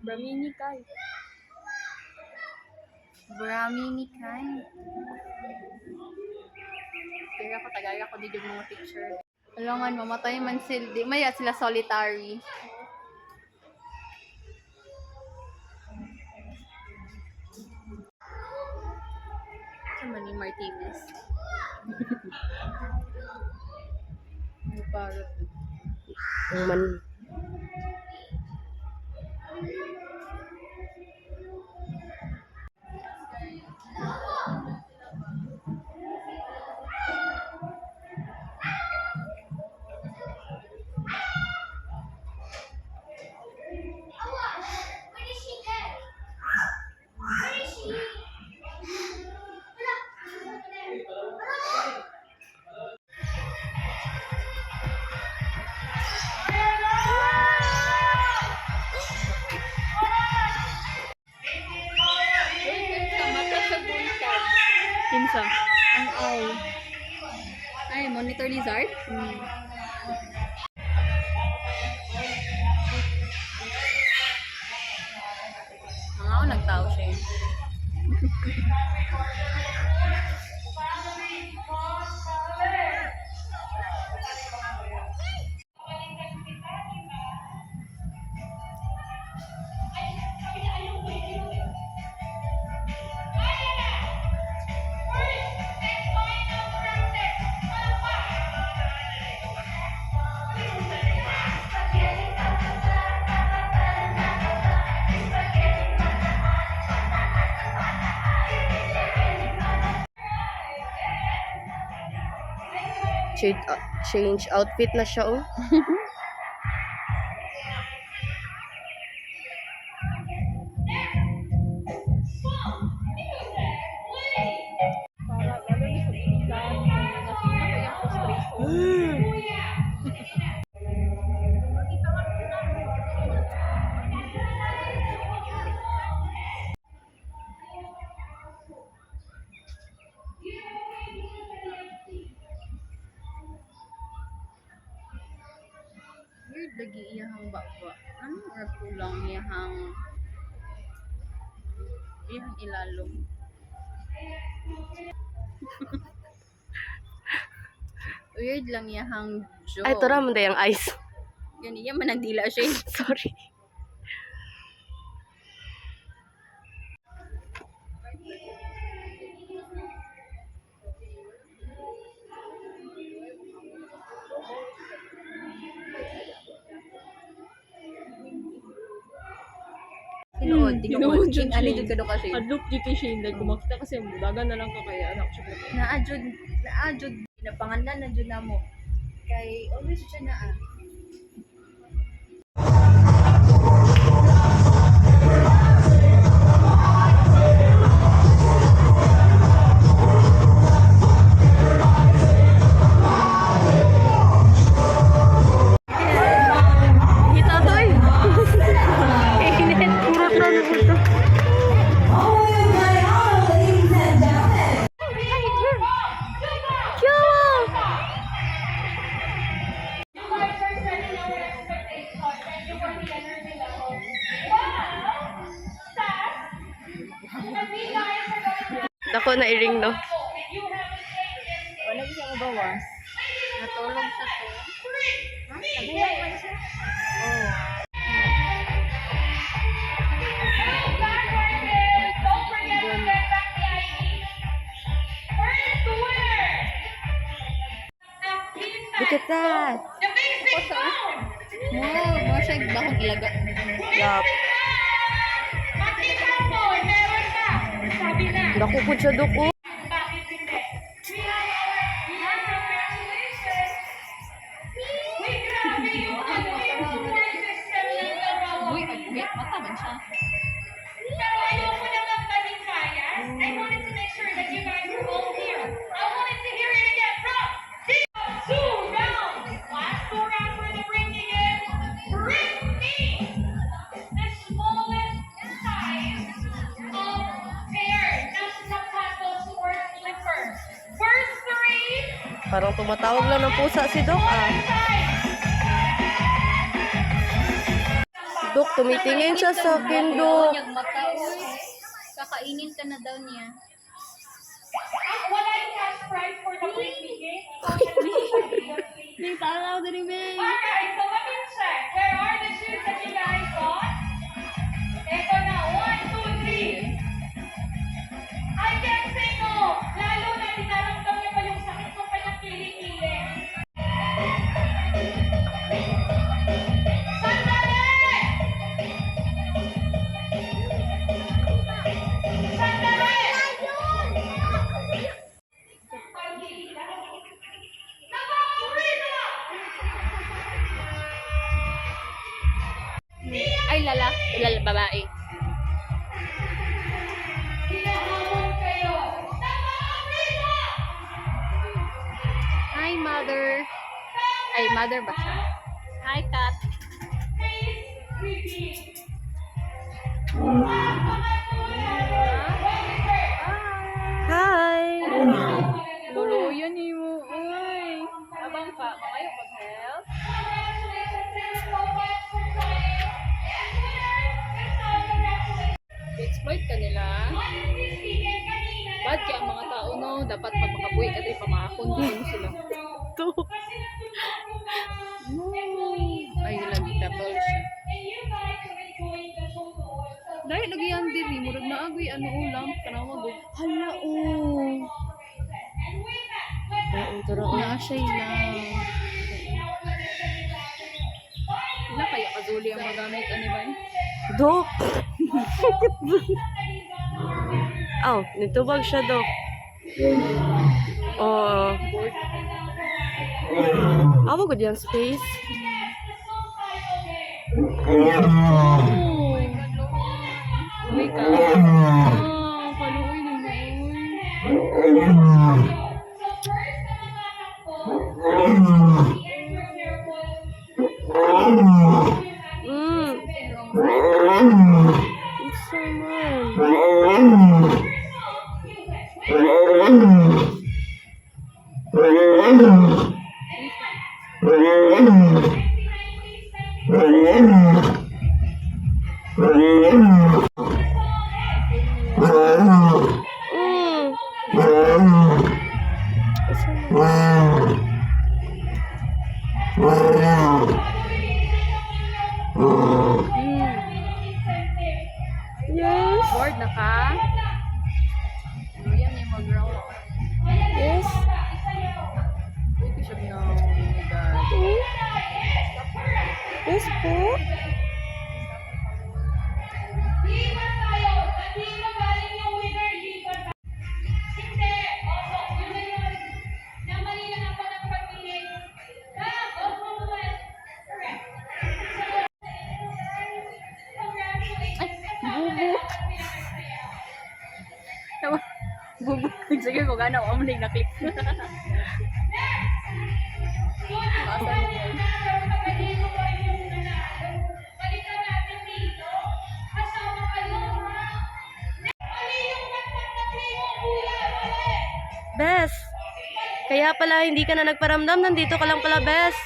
Braminikai. Braminikai. Kaya ako tagay ako dito mga picture. Alangan mamatay man sila. Di maya sila solitary. Sama ni Martinez. Parot. Man. Kinsa? Ang owl. Ay, monitor lizard? Mga ako nagtao siya eh. Change outfit na siya, oh. Weird lagi iyahang bakwa. Ano or kulang iyahang ilalong. Weird lang iyahang jaw. Ay, ito naman yung ice. Ganyan man ang dila siya. Sorry. Tinuod jud ani jud kado kasi. Adlok dito siya hindi kumakita kasi dagan na lang ka kaya anak siya. Naajud napangalan na jud namo. Kay always siya naa. Dako na i-ring, no? Wala siya mabawas. Natulog sa to. Ha? Tagayan man siya. Oh. Look at that! Mo siya bakong ilaga. Yup. Dako po siya, Doko. Uy, mata man siya. Pero ayoko naman maging bias. I wanted to make sure that you guys are all here. I wanted to hear it again from 2 rounds. Last 2 rounds for the ringing in. Bring me the smallest size of pear. That's the taco sports slipper. First 3. Parang tumatawag lang ng pusa si Doc, ah. Dok, tumitingin siya sa akin, Dok. Niyag mata, uy. Kakainin ka na daw niya. Wala yung cash prize for the weekly game. May taraw din, babe. Alright, so let me check. Where are the shoes that you guys got? Ito na, 1, 2, 3. I can't say no. Lalo na dinaramdam niya pa yung sakit ng kanyang kilikili. Sandali! Sandali! Ay, babae. Hinahamon kayo. Hi, mother. Ay, mother ba siya? Hi, cat. Hi! Luluyan ni mo. Uy. Abang ka. Makayo mag-help. I-exploit ka nila. Bad kaya ang mga tao, no? Dapat pag makabuhi ka tayo, pamakakon din mo sila. Dok. Ay, lagi tapos siya. Dahil lagi yan din, eh. Murag na agoy, ano ulam, kanawag. Hala, oh. Oo, turo na. Nashay lang. Wala kaya kazuli ang magamit, ano ba eh? Dok! Aw, nitubag siya, Dok. Oo. Awa ko dyan space. Uy ka. Ah, kaluoy ni mo. Isa man. Mm. Isa man. Yes. Bored na ka? Ano yan yung mag-round? Yes. Uy, ko siya na. Oh my God. Mm. Yes po. Liban tayo! Nandito galing yung winner, liban tayo. Hindi! Opo, yun na yun. Namali lang ako ng pagpili. Opo, correct. Bubu. Sige ko gana, ako maling na-click. Bes. Kaya pala hindi ka na nagparamdam. Nandito ka lang pala, Bes.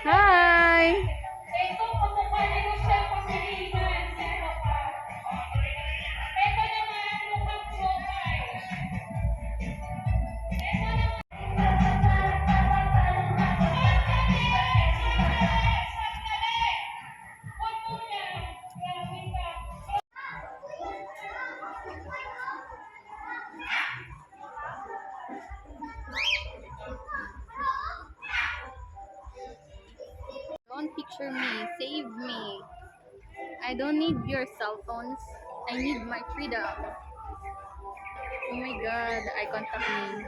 Hi! Ito, kumukha ni Rochelle Pangilinan. Ito naman, mukhang profile. Don't picture me. Save me. I don't need your cell phones. I need my freedom. Oh my God. Eye contact me.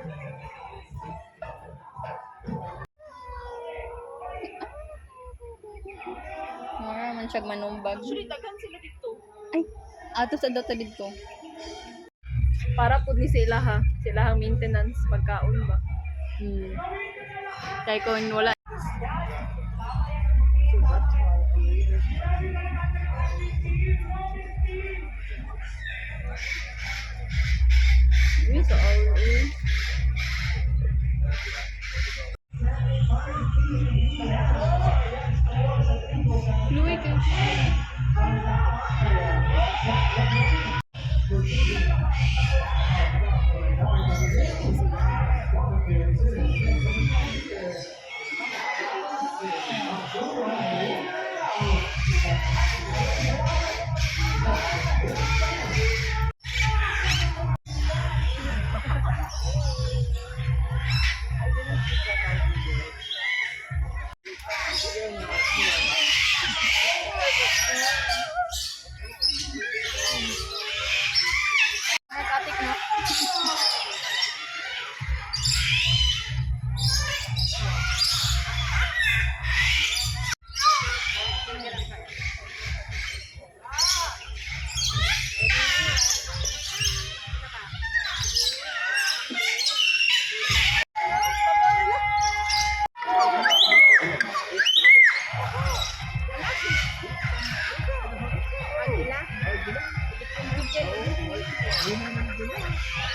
Mara man siyag manumbag. Actually, daghan sila dito. Ay, ato sa data dito. Para po ni sila ha. Sila ang maintenance, pagkaon ba? Kaya kung wala. Uy, sa all Yun naman sila.